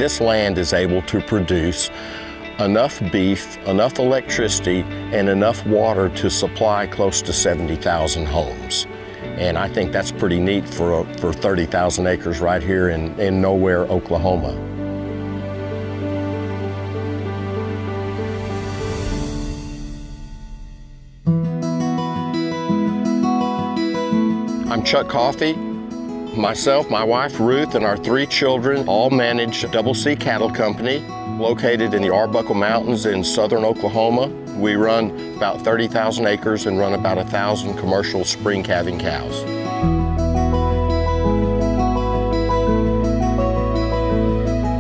this land is able to produce enough beef, enough electricity, and enough water to supply close to 70,000 homes. And I think that's pretty neat for 30,000 acres right here in nowhere, Oklahoma. I'm Chuck Coffey. Myself, my wife Ruth, and our 3 children all manage Double C Cattle Company, located in the Arbuckle Mountains in southern Oklahoma. We run about 30,000 acres and run about 1,000 commercial spring calving cows.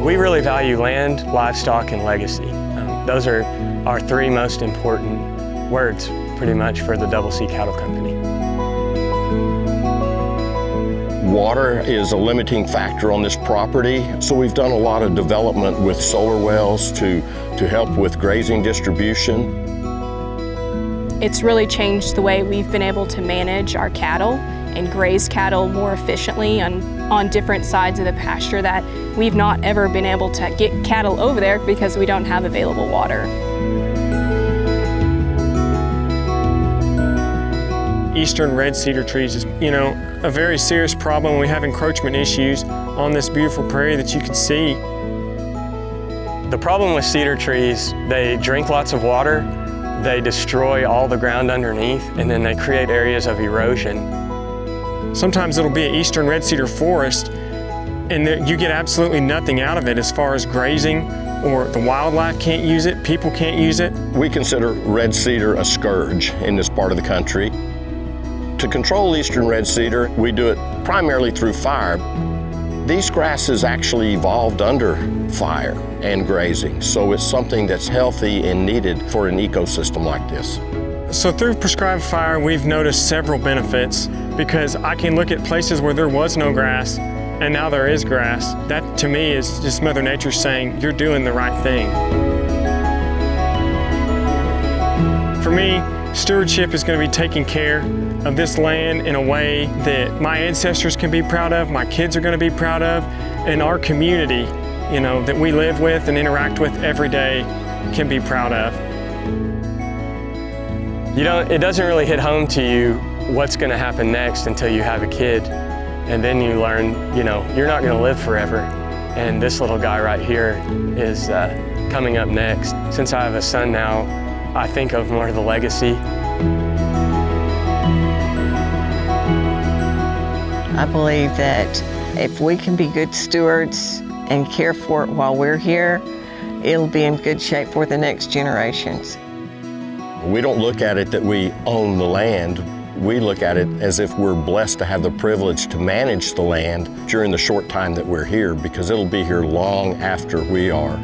We really value land, livestock, and legacy. Those are our 3 most important words, pretty much, for the Double C Cattle Company. Water is a limiting factor on this property, so we've done a lot of development with solar wells to help with grazing distribution. It's really changed the way we've been able to manage our cattle and graze cattle more efficiently on different sides of the pasture that we've not ever been able to get cattle over there because we don't have available water. Eastern red cedar trees is, a very serious problem. We have encroachment issues on this beautiful prairie that you can see. The problem with cedar trees, they drink lots of water, they destroy all the ground underneath, and then they create areas of erosion. Sometimes it'll be an eastern red cedar forest, and you get absolutely nothing out of it as far as grazing, or the wildlife can't use it, people can't use it. We consider red cedar a scourge in this part of the country. To control eastern red cedar, we do it primarily through fire. These grasses actually evolved under fire and grazing, so it's something that's healthy and needed for an ecosystem like this. So through prescribed fire, we've noticed several benefits, because I can look at places where there was no grass and now there is grass. That to me is just Mother Nature saying, you're doing the right thing. For me, stewardship is going to be taking care of this land in a way that my ancestors can be proud of, my kids are going to be proud of, and our community, that we live with and interact with every day can be proud of. It doesn't really hit home to you what's going to happen next until you have a kid, and then you learn, you're not going to live forever. And this little guy right here is coming up next. Since I have a son now, I think of more of the legacy. I believe that if we can be good stewards and care for it while we're here, it'll be in good shape for the next generations. We don't look at it that we own the land. We look at it as if we're blessed to have the privilege to manage the land during the short time that we're here, because it'll be here long after we are.